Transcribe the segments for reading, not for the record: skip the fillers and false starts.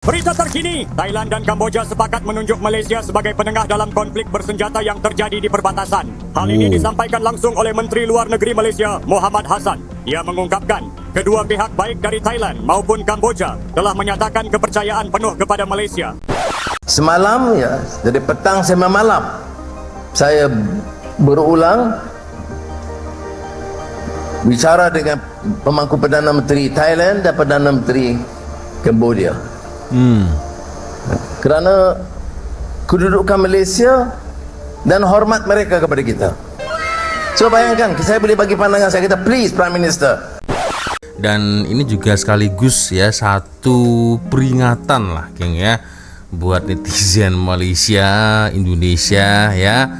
Berita terkini, Thailand dan Kamboja sepakat menunjuk Malaysia sebagai penengah dalam konflik bersenjata yang terjadi di perbatasan. Hal ini disampaikan langsung oleh Menteri Luar Negeri Malaysia, Mohamad Hassan. Ia mengungkapkan, kedua pihak baik dari Thailand maupun Kamboja telah menyatakan kepercayaan penuh kepada Malaysia. Semalam ya, dari petang sampai malam saya berulang bicara dengan pemangku Perdana Menteri Thailand dan Perdana Menteri Kamboja. Kerana kedudukan Malaysia dan hormat mereka kepada kita. So bayangkan, saya boleh bagi pandangan, saya kata please Prime Minister. Dan ini juga sekaligus ya satu peringatan lah geng ya buat netizen Malaysia, Indonesia ya,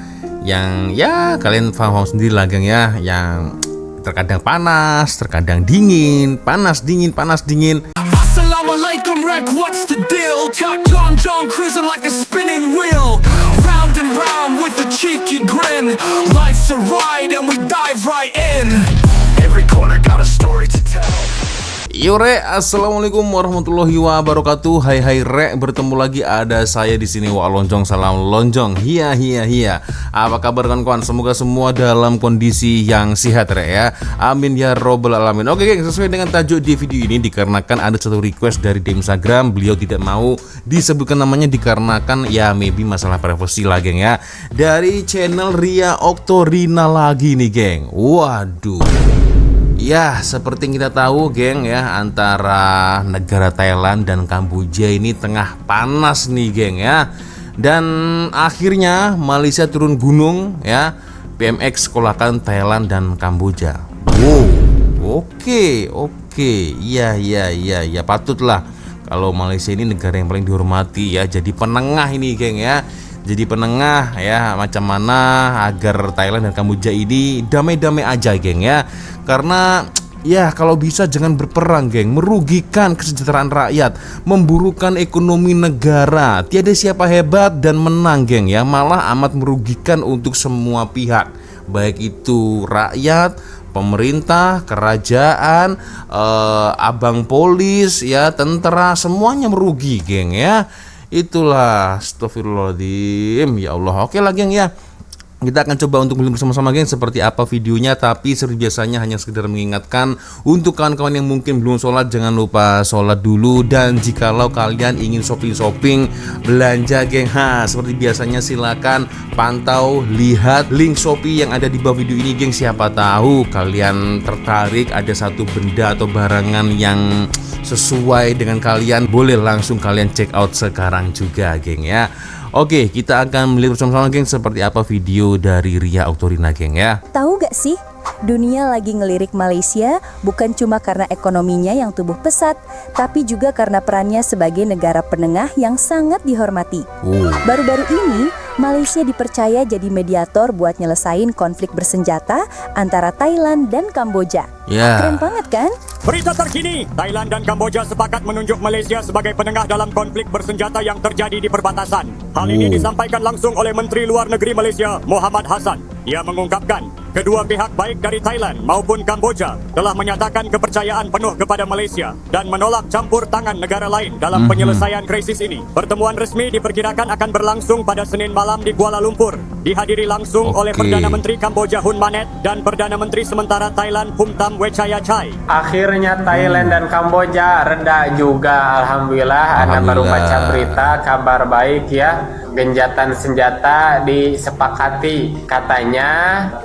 yang ya kalian paham sendiri lah geng ya, yang terkadang panas, terkadang dingin, panas dingin, panas dingin. Assalamualaikum Rek, what's the deal? Got John cruising like a spinning wheel, round and round with a cheeky grin. Life's a ride and we dive right in. Every corner got a story to tell. Yo Rek, assalamualaikum warahmatullahi wabarakatuh. Hai Rek, bertemu lagi ada saya di sini Wak Lonjong, salam lonjong. Hiya. Apa kabar kawan-kawan? Semoga semua dalam kondisi yang sehat Rek ya. Amin ya robbal alamin. Oke geng, sesuai dengan tajuk di video ini dikarenakan ada satu request dari di Instagram, beliau tidak mau disebutkan namanya dikarenakan ya maybe masalah privasi lah geng ya. Dari channel Ria Oktorina lagi nih geng. Waduh. Ya, seperti yang kita tahu geng ya, antara negara Thailand dan Kamboja ini tengah panas nih geng ya. Dan akhirnya Malaysia turun gunung ya, PMX sekolahkan Thailand dan Kamboja. Wow, oke, iya, patutlah kalau Malaysia ini negara yang paling dihormati ya, jadi penengah ini geng ya. Jadi penengah ya, macam mana agar Thailand dan Kamboja ini damai-damai aja geng ya. Karena ya kalau bisa jangan berperang geng, merugikan kesejahteraan rakyat, memburukan ekonomi negara. Tiada siapa hebat dan menang geng ya, malah amat merugikan untuk semua pihak, baik itu rakyat, pemerintah, kerajaan, abang polis ya, tentara, semuanya merugi geng ya. Itulah, astagfirullahaladzim, ya Allah. Oke lah geng ya, kita akan coba untuk melihat bersama-sama geng seperti apa videonya. Tapi seperti biasanya hanya sekedar mengingatkan untuk kawan-kawan yang mungkin belum sholat, jangan lupa sholat dulu. Dan jikalau kalian ingin shopping belanja geng, seperti biasanya silakan pantau, lihat link Shopee yang ada di bawah video ini geng. Siapa tahu kalian tertarik ada satu benda atau barangan yang sesuai dengan kalian, boleh langsung kalian check out sekarang juga geng ya. Oke, kita akan melihat bersama-sama geng seperti apa video dari Ria Oktorina geng ya. Tahu gak sih, dunia lagi ngelirik Malaysia bukan cuma karena ekonominya yang tumbuh pesat, tapi juga karena perannya sebagai negara penengah yang sangat dihormati. Baru-baru ini, Malaysia dipercaya jadi mediator buat nyelesain konflik bersenjata antara Thailand dan Kamboja. Keren banget kan? Berita terkini, Thailand dan Kamboja sepakat menunjuk Malaysia sebagai penengah dalam konflik bersenjata yang terjadi di perbatasan. Hal ini disampaikan langsung oleh Menteri Luar Negeri Malaysia, Mohamad Hassan. Ia mengungkapkan, kedua pihak baik dari Thailand maupun Kamboja telah menyatakan kepercayaan penuh kepada Malaysia dan menolak campur tangan negara lain dalam penyelesaian krisis ini. Pertemuan resmi diperkirakan akan berlangsung pada Senin malam di Kuala Lumpur, dihadiri langsung oleh Perdana Menteri Kamboja Hun Manet dan Perdana Menteri sementara Thailand Phumtham Wechayachai. Akhirnya Thailand dan Kamboja reda juga, alhamdulillah. Anda baru baca berita, kabar baik ya. Genjatan senjata disepakati. Katanya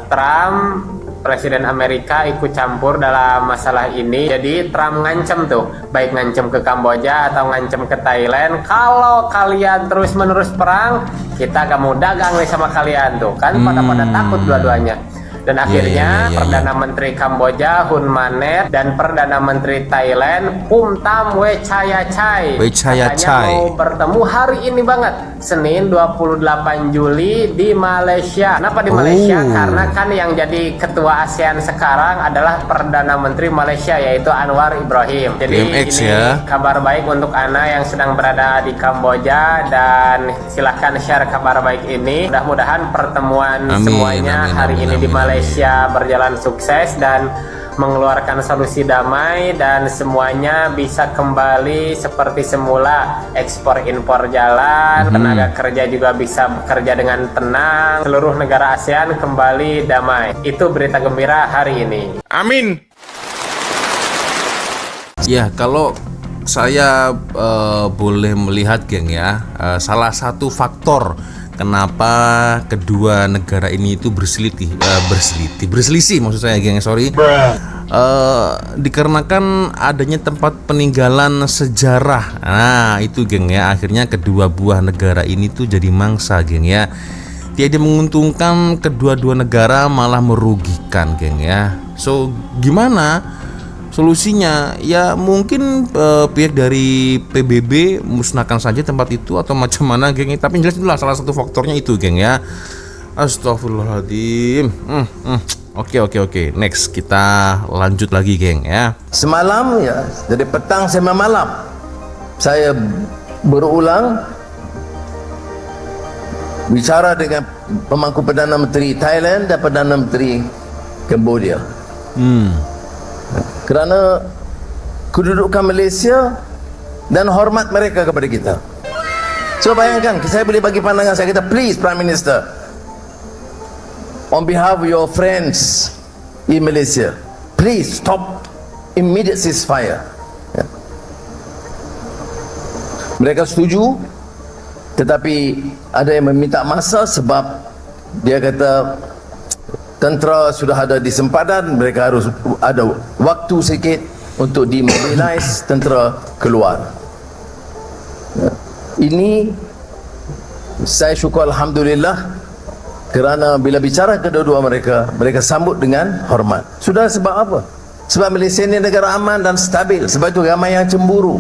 Trump, Presiden Amerika, ikut campur dalam masalah ini. Jadi Trump ngancem tuh, baik ngancem ke Kamboja atau ngancem ke Thailand, kalau kalian terus-menerus perang, kita gak mau dagang nih sama kalian tuh. Kan pada takut dua-duanya. Dan akhirnya Perdana Menteri Kamboja Hun Manet dan Perdana Menteri Thailand Phumtham Wechayachai katanya mau bertemu hari ini banget, Senin 28 Juli di Malaysia. Kenapa di Malaysia? Karena kan yang jadi ketua ASEAN sekarang adalah Perdana Menteri Malaysia, yaitu Anwar Ibrahim. Jadi PMX ini ya. Kabar baik untuk Ana yang sedang berada di Kamboja, dan silahkan share kabar baik ini. Mudah-mudahan pertemuan semuanya hari ini di Malaysia Malaysia berjalan sukses dan mengeluarkan solusi damai dan semuanya bisa kembali seperti semula, ekspor impor jalan, tenaga kerja juga bisa bekerja dengan tenang, seluruh negara ASEAN kembali damai. Itu berita gembira hari ini. Amin. Ya, kalau saya boleh melihat geng ya, salah satu faktor kenapa kedua negara ini itu berselisih maksud saya geng, sorry, dikarenakan adanya tempat peninggalan sejarah. Nah itu geng ya, akhirnya kedua buah negara ini tuh jadi mangsa geng ya. Tiada menguntungkan, kedua-dua negara malah merugikan geng ya. So gimana solusinya? Ya mungkin pihak dari PBB musnahkan saja tempat itu atau macam mana geng. Tapi jelas itulah salah satu faktornya itu geng ya. Astagfirullahaladzim. Oke. Next kita lanjut lagi geng ya. Semalam ya, dari petang sampai malam saya berulang bicara dengan pemangku Perdana Menteri Thailand dan Perdana Menteri Cambodia. Kerana kedudukan Malaysia dan hormat mereka kepada kita. So bayangkan, saya boleh bagi pandangan saya, kata please Prime Minister, on behalf of your friends in Malaysia, please stop immediate ceasefire. Ya. Mereka setuju, tetapi ada yang meminta masa sebab dia kata tentera sudah ada di sempadan, mereka harus ada waktu sikit untuk dimobilize tentera keluar. Ya. Ini saya syukur Alhamdulillah kerana bila bicara kedua-dua mereka sambut dengan hormat. Sudah sebab apa? Sebab Malaysia ini negara aman dan stabil. Sebab itu ramai yang cemburu,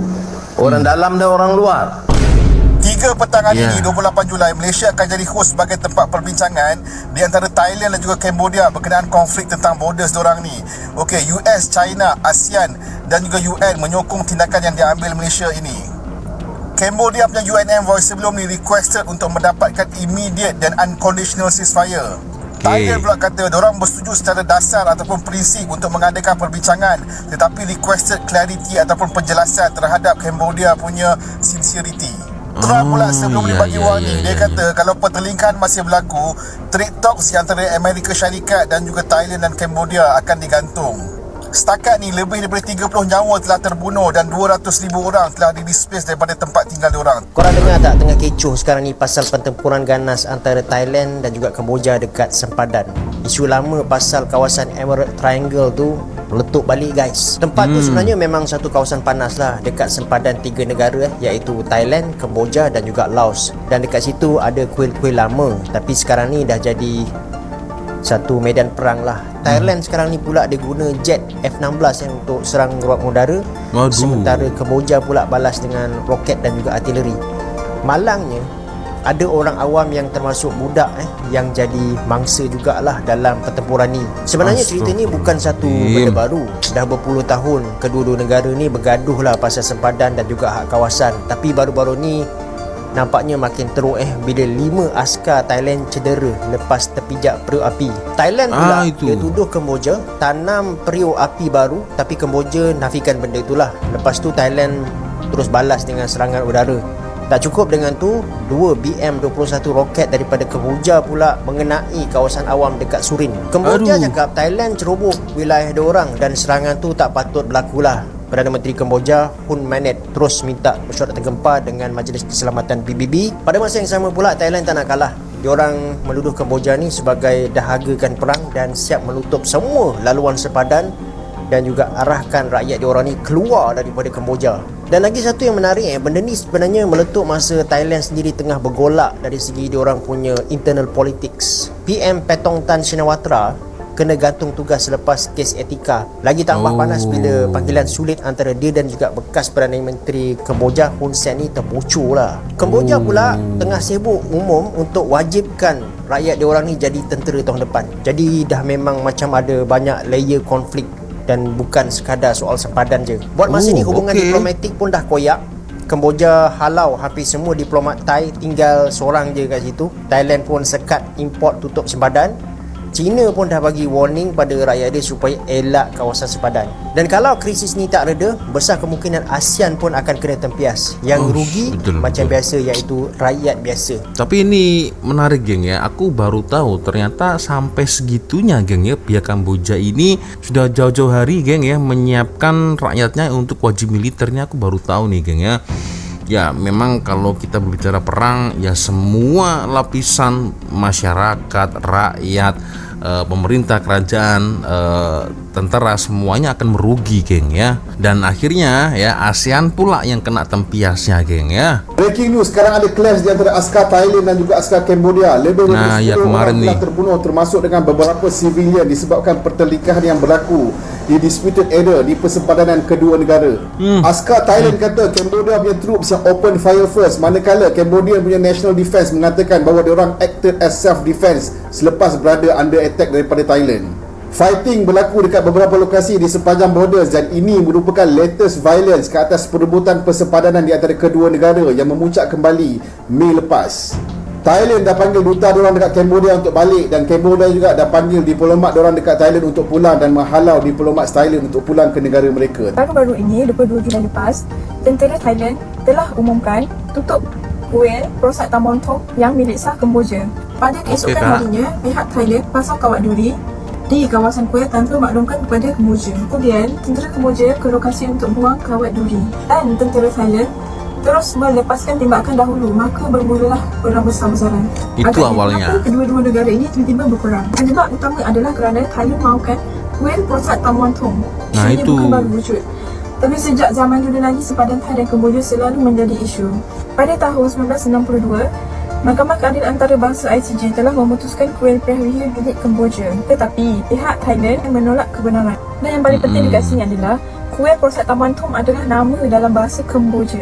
orang dalam dan orang luar. 3 petang hari ini 28 Julai, Malaysia akan jadi host sebagai tempat perbincangan di antara Thailand dan juga Cambodia berkenaan konflik tentang borders diorang ni. Okey, US, China, ASEAN dan juga UN menyokong tindakan yang diambil Malaysia ini. Cambodia punya UN envoy sebelum ni requested untuk mendapatkan immediate dan unconditional ceasefire. Thailand pula kata diorang bersetuju secara dasar ataupun prinsip untuk mengadakan perbincangan, tetapi requested clarity ataupun penjelasan terhadap Cambodia punya sincerity. Trump pula sebelum dia bagi warning, dia kata kalau pertelingkahan masih berlaku, trade talks di antara Amerika Syarikat dan juga Thailand dan Cambodia akan digantung. Setakat ni lebih daripada 30 nyawa telah terbunuh dan 200,000 orang telah di-displace daripada tempat tinggal diorang. Korang dengar tak tengah kecoh sekarang ni pasal pertempuran ganas antara Thailand dan juga Kemboja dekat sempadan. Isu lama pasal kawasan Emerald Triangle tu meletup balik guys. Tempat tu sebenarnya memang satu kawasan panas lah dekat sempadan 3 negara iaitu Thailand, Kemboja dan juga Laos. Dan dekat situ ada kuil-kuil lama, tapi sekarang ni dah jadi satu medan perang lah. Thailand sekarang ni pula dia guna jet F-16 yang untuk serang ruang udara. Sementara Kemboja pula balas dengan roket dan juga artileri. Malangnya ada orang awam yang termasuk budak yang jadi mangsa jugalah dalam pertempuran ni. Sebenarnya cerita ni bukan satu benda baru. Dah berpuluh tahun kedua-dua negara ni bergaduh lah pasal sempadan dan juga hak kawasan. Tapi baru-baru ni nampaknya makin teruk bila 5 askar Thailand cedera lepas terpijak periuk api. Thailand pula dia tuduh Kemboja tanam periuk api baru, tapi Kemboja nafikan benda itulah. Lepas tu Thailand terus balas dengan serangan udara. Tak cukup dengan tu, 2 BM-21 roket daripada Kemboja pula mengenai kawasan awam dekat Surin. Kemboja cakap Thailand ceroboh wilayah diorang dan serangan tu tak patut berlakulah. Perdana Menteri Kemboja Hun Manet terus minta mesyuarat tergempar dengan Majlis Keselamatan PBB. Pada masa yang sama pula Thailand tak nak kalah. Diorang menuduh Kemboja ni sebagai dahagakan perang dan siap menutup semua laluan sepadan dan juga arahkan rakyat diorang ni keluar daripada Kemboja. Dan lagi satu yang menarik, benda ni sebenarnya meletup masa Thailand sendiri tengah bergolak dari segi diorang punya internal politics. PM Paetongtarn Shinawatra kena gantung tugas selepas kes etika. Lagi tambah panas bila panggilan sulit antara dia dan juga bekas Perdana Menteri Kemboja Hun Sen ni terbocor lah. Kemboja pula tengah sibuk umum untuk wajibkan rakyat diorang ni jadi tentera tahun depan. Jadi dah memang macam ada banyak layer konflik dan bukan sekadar soal sempadan je. Buat masa ni hubungan diplomatik pun dah koyak. Kemboja halau hampir semua diplomat Thai, tinggal seorang je kat situ. Thailand pun sekat import tutup sempadan. China pun dah bagi warning pada rakyat dia supaya elak kawasan sempadan. Dan kalau krisis ni tak reda, besar kemungkinan ASEAN pun akan kena tempias. Yang rugi macam biasa iaitu rakyat biasa. Tapi ini menarik geng ya, aku baru tahu ternyata sampai segitunya geng ya, pihak Kamboja ini sudah jauh-jauh hari geng ya menyiapkan rakyatnya untuk wajib militernya. Aku baru tahu nih geng ya. Ya memang kalau kita berbicara perang ya semua lapisan masyarakat, rakyat, pemerintah, kerajaan, tentara semuanya akan merugi geng ya. Dan akhirnya ya ASEAN pula yang kena tempiasnya geng ya. Breaking news, sekarang ada clash di antara askar Thailand dan juga askar Cambodia. Lebih dari 10 orang telah terbunuh termasuk dengan beberapa civilian disebabkan pertelikahan yang berlaku di disputed area di persempadanan kedua negara. Askar Thailand kata Cambodia punya troops yang open fire first, manakala Cambodia punya national defense mengatakan bahawa diorang acted as self defense selepas berada under attack daripada Thailand. Fighting berlaku dekat beberapa lokasi di sepanjang borders dan ini merupakan latest violence ke atas perebutan persempadanan di antara kedua negara yang memuncak kembali Mei lepas. Thailand dah panggil duta diorang dekat Cambodia untuk balik dan Cambodia juga dah panggil diplomat diorang dekat Thailand untuk pulang dan menghalau diplomat Thailand untuk pulang ke negara mereka. Baru-baru ini, 22 Julai lepas, tentera Thailand telah umumkan tutup kuil Prosat Tamontong yang milik sah Kemboja. Pada keesokan harinya, pihak Thailand pasang kawat duri di kawasan kuil tanpa maklumkan kepada Kemboja. Kemudian, tentera Kemboja ke lokasi untuk buang kawat duri dan tentera Thailand terus melepaskan tembakan dahulu, maka bermulalah perang besar-besaran. Itu awalnya. Kedua-dua negara ini tiba-tiba berperang. Penyebab utama adalah kerana Thailand mahukan kuil Prosat Tamontong. Nah itu bukan baru wujud. Tapi sejak zaman dulu lagi sempadan Thai dan Kemboja selalu menjadi isu. Pada tahun 1962, Mahkamah Keadilan Antarabangsa ICJ telah memutuskan kuil Prahwihir milik Kemboja. Tetapi pihak Thailand menolak kebenaran. Dan yang paling penting dekat sini adalah kuil Prosat Tamontong adalah nama dalam bahasa Kemboja.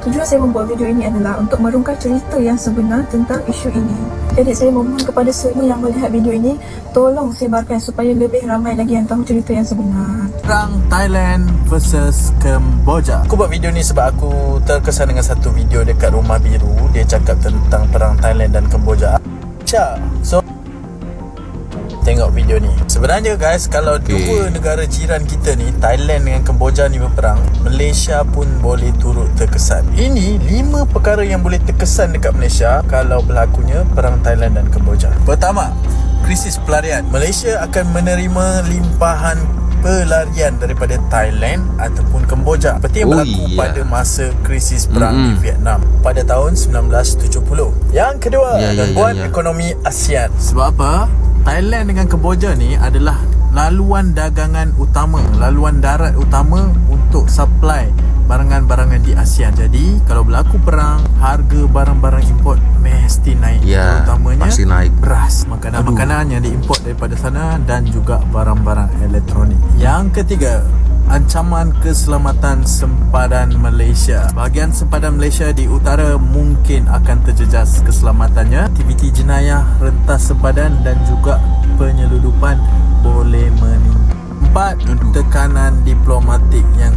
Tujuan saya membuat video ini adalah untuk merungkai cerita yang sebenar tentang isu ini. Jadi saya memohon kepada semua yang melihat video ini, tolong sebarkan supaya lebih ramai lagi yang tahu cerita yang sebenar. Perang Thailand versus Kemboja. Aku buat video ni sebab aku terkesan dengan satu video dekat Rumah Biru. Dia cakap tentang perang Thailand dan Kemboja. So tengok video ni. Sebenarnya guys, kalau dua negara jiran kita ni, Thailand dengan Kemboja ni berperang, Malaysia pun boleh turut terkesan. Ini 5 perkara yang boleh terkesan dekat Malaysia kalau berlakunya perang Thailand dan Kemboja. Pertama, krisis pelarian. Malaysia akan menerima limpahan pelarian daripada Thailand ataupun Kemboja seperti yang berlaku pada masa krisis perang di Vietnam pada tahun 1970. Yang kedua, gangguan ekonomi ASEAN. Sebab apa? Thailand dengan Kemboja ni adalah laluan dagangan utama, laluan darat utama untuk supply barangan-barangan di ASEAN. Jadi kalau berlaku perang, harga barang-barang import mesti naik, terutamanya pasti naik. Beras, makanan-makanan yang diimport daripada sana dan juga barang-barang elektronik. Yang ketiga, ancaman keselamatan sempadan Malaysia. Bahagian sempadan Malaysia di utara mungkin akan terjejas keselamatannya. Aktiviti jenayah rentas sempadan dan juga penyeludupan boleh meningkat. 4. Tekanan diplomatik yang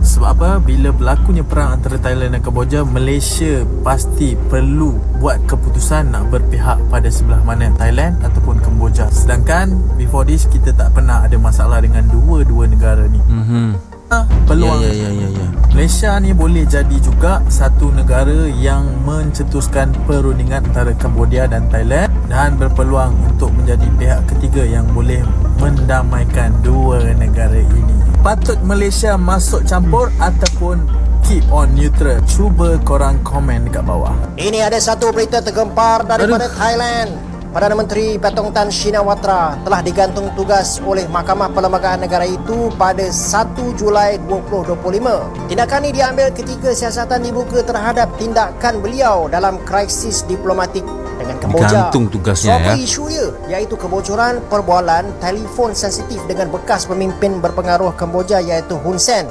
sebab apa? Bila berlakunya perang antara Thailand dan Kemboja, Malaysia pasti perlu buat keputusan nak berpihak pada sebelah mana, Thailand ataupun Kemboja. Sedangkan before this kita tak pernah ada masalah dengan dua-dua negara ni. Peluang Malaysia ni boleh jadi juga satu negara yang mencetuskan perundingan antara Kemboja dan Thailand dan berpeluang untuk menjadi pihak ketiga yang boleh mendamaikan dua negara ini. Patut Malaysia masuk campur ataupun keep on neutral? Cuba korang komen dekat bawah. Ini ada satu berita tergempar daripada Thailand. Perdana Menteri Paetongtarn Tan Shinawatra telah digantung tugas oleh Mahkamah Perlembagaan Negara itu pada 1 Julai 2025. Tindakan ini diambil ketika siasatan dibuka terhadap tindakan beliau dalam krisis diplomatik dengan Kemboja. Gantung tugasnya Suatu isu iaitu kebocoran perbualan telefon sensitif dengan bekas pemimpin berpengaruh Kemboja iaitu Hun Sen.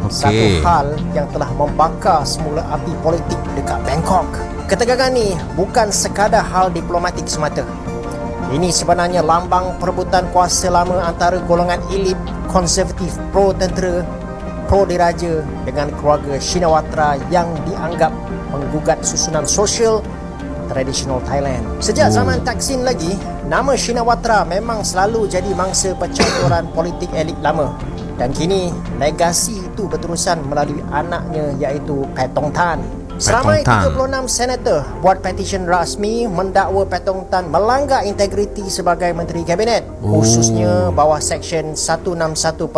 Satu hal yang telah membakar semula api politik dekat Bangkok. Ketegangan ni bukan sekadar hal diplomatik semata. Ini sebenarnya lambang perebutan kuasa lama antara golongan elit konservatif pro-tentera, pro-diraja dengan keluarga Shinawatra yang dianggap menggugat susunan sosial tradisional Thailand. Sejak zaman Thaksin lagi, nama Shinawatra memang selalu jadi mangsa percaturan politik elit lama. Dan kini, legasi itu berterusan melalui anaknya iaitu Paetongtarn. Seramai 36 senator buat petisyen rasmi mendakwa Paetongtarn melanggar integriti sebagai Menteri Kabinet, khususnya bawah Seksyen 161.4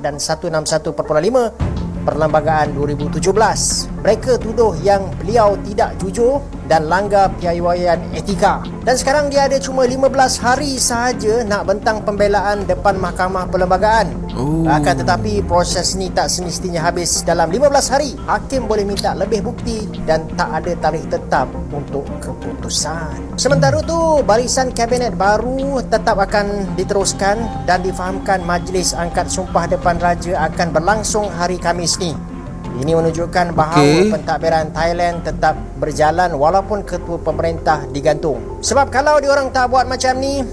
dan 161.5 Perlembagaan 2017. Mereka tuduh yang beliau tidak jujur dan langgar piawaian etika. Dan sekarang dia ada cuma 15 hari sahaja nak bentang pembelaan depan Mahkamah Perlembagaan. Akan tetapi proses ni tak semestinya habis dalam 15 hari. Hakim boleh minta lebih bukti dan tak ada tarikh tetap untuk keputusan. Sementara tu, barisan kabinet baru tetap akan diteruskan dan difahamkan Majlis Angkat Sumpah Depan Raja akan berlangsung hari Khamis ni. Ini menunjukkan bahawa pentadbiran Thailand tetap berjalan walaupun ketua pemerintah digantung. Sebab kalau diorang tak buat macam ni,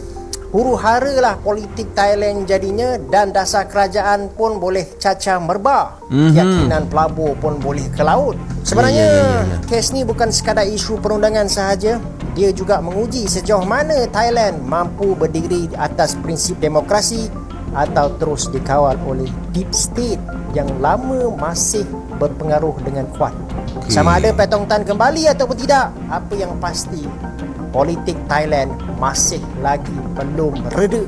huru-hara lah politik Thailand jadinya dan dasar kerajaan pun boleh cacah merbah. Keyakinan pelabur pun boleh ke laut. Sebenarnya, kes ni bukan sekadar isu perundangan sahaja. Dia juga menguji sejauh mana Thailand mampu berdiri di atas prinsip demokrasi atau terus dikawal oleh deep state yang lama masih berpengaruh dengan kuat. Sama ada Paetongtarn kembali ataupun tidak, apa yang pasti politik Thailand masih lagi belum reda.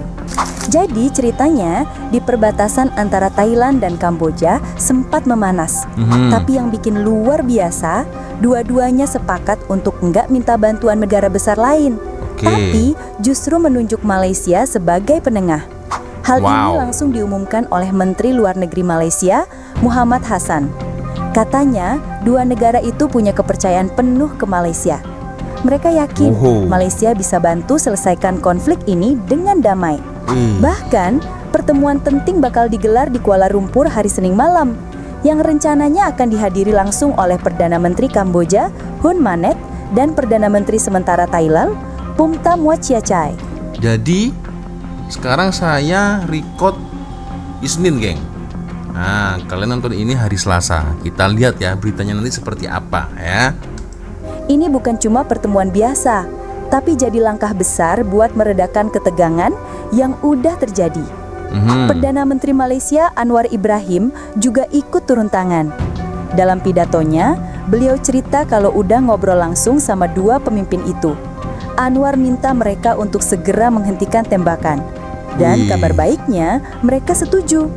Jadi ceritanya di perbatasan antara Thailand dan Kamboja sempat memanas. Tapi yang bikin luar biasa, dua-duanya sepakat untuk enggak minta bantuan negara besar lain. Tapi justru menunjuk Malaysia sebagai penengah. Hal ini langsung diumumkan oleh Menteri Luar Negeri Malaysia, Muhammad Hassan. Katanya, dua negara itu punya kepercayaan penuh ke Malaysia. Mereka yakin Malaysia bisa bantu selesaikan konflik ini dengan damai. Bahkan, pertemuan penting bakal digelar di Kuala Lumpur hari Senin malam, yang rencananya akan dihadiri langsung oleh Perdana Menteri Kamboja, Hun Manet, dan Perdana Menteri sementara Thailand, Phumtham Wechayachai. Jadi, sekarang saya record Isnin, geng. Nah, kalian nonton ini hari Selasa. Kita lihat ya beritanya nanti seperti apa ya. Ini bukan cuma pertemuan biasa, tapi jadi langkah besar buat meredakan ketegangan yang udah terjadi. Perdana Menteri Malaysia Anwar Ibrahim juga ikut turun tangan. Dalam pidatonya, beliau cerita kalau udah ngobrol langsung sama dua pemimpin itu. Anwar minta mereka untuk segera menghentikan tembakan. Dan kabar baiknya, mereka setuju.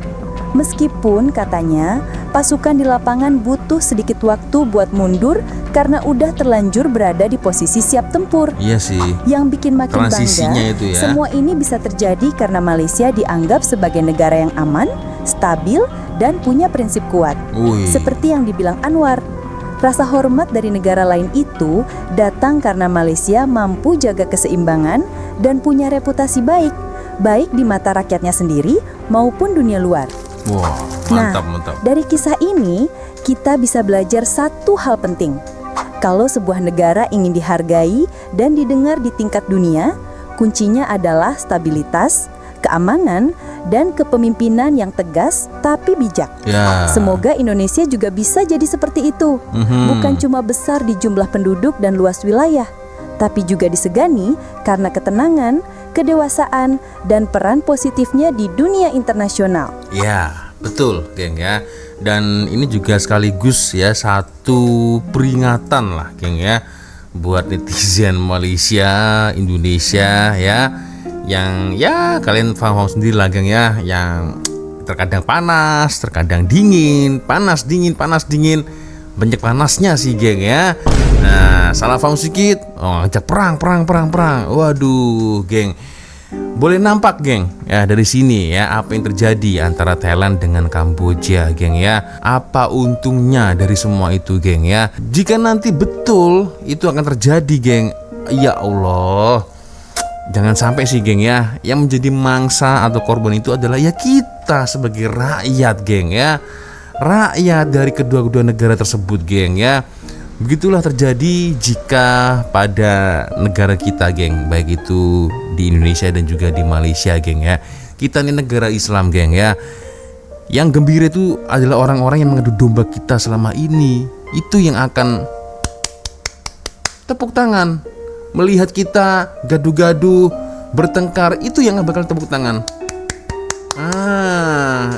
Meskipun katanya, pasukan di lapangan butuh sedikit waktu buat mundur karena udah terlanjur berada di posisi siap tempur. Iya sih. Yang bikin makin bangga, itu ya. Semua ini bisa terjadi karena Malaysia dianggap sebagai negara yang aman, stabil, dan punya prinsip kuat. Seperti yang dibilang Anwar. Rasa hormat dari negara lain itu datang karena Malaysia mampu jaga keseimbangan dan punya reputasi baik di mata rakyatnya sendiri maupun dunia luar. Mantap. Dari kisah ini, kita bisa belajar satu hal penting. Kalau sebuah negara ingin dihargai dan didengar di tingkat dunia, kuncinya adalah stabilitas, keamanan, dan kepemimpinan yang tegas tapi bijak. Semoga Indonesia juga bisa jadi seperti itu. Bukan cuma besar di jumlah penduduk dan luas wilayah, tapi juga disegani karena ketenangan, kedewasaan, dan peran positifnya di dunia internasional. Ya, betul, geng ya. Dan ini juga sekaligus ya satu peringatan lah, geng ya, buat netizen Malaysia, Indonesia ya, yang ya kalian paham sendiri lah, geng ya, yang terkadang panas, terkadang dingin, panas dingin, banyak panasnya sih, geng ya. Nah, salah paham sedikit, ngajak perang. Waduh, geng. Boleh nampak, geng, ya dari sini ya apa yang terjadi antara Thailand dengan Kamboja, geng ya. Apa untungnya dari semua itu, geng ya? Jika nanti betul itu akan terjadi, geng. Ya Allah. Jangan sampai sih, geng ya, yang menjadi mangsa atau korban itu adalah ya kita sebagai rakyat, geng ya. Rakyat dari kedua-dua negara tersebut, geng ya. Begitulah terjadi jika pada negara kita, geng, baik itu di Indonesia dan juga di Malaysia, geng ya. Kita ini negara Islam, geng ya. Yang gembira itu adalah orang-orang yang mengadu domba kita selama ini. Itu yang akan tepuk tangan. Melihat kita gaduh-gaduh, bertengkar, itu yang bakal tepuk tangan.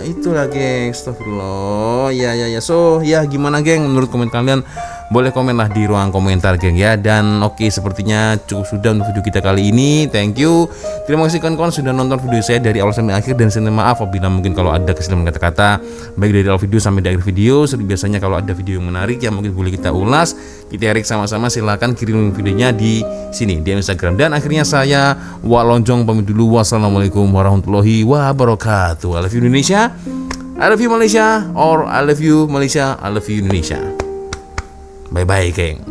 Itulah geng, astagfirullah. Ya. So, ya gimana geng menurut komen kalian? Boleh komen lah di ruang komentar geng ya. Dan oke, sepertinya cukup sudah untuk video kita kali ini. Thank you. Terima kasih kawan-kawan sudah nonton video saya dari awal sampai akhir. Dan saya minta maaf apabila mungkin kalau ada kesalahan kata-kata, baik dari awal video sampai di akhir video. Seperti biasanya kalau ada video yang menarik yang mungkin boleh kita ulas, kita tarik sama-sama, silahkan kirim videonya di sini di Instagram. Dan akhirnya saya Wak Lonjong pamit dulu. Wassalamualaikum warahmatullahi wabarakatuh. I love you Indonesia, I love you Malaysia, or I love you Malaysia, I love you Indonesia. Bye-bye geng.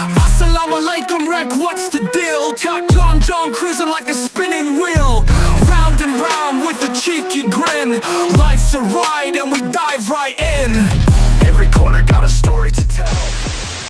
Assalamualaikum wreck, what's the deal? Chuck John cruising like a spinning wheel. Round and round with a cheeky grin. Life's a ride and we dive right in. Every corner got a story to tell.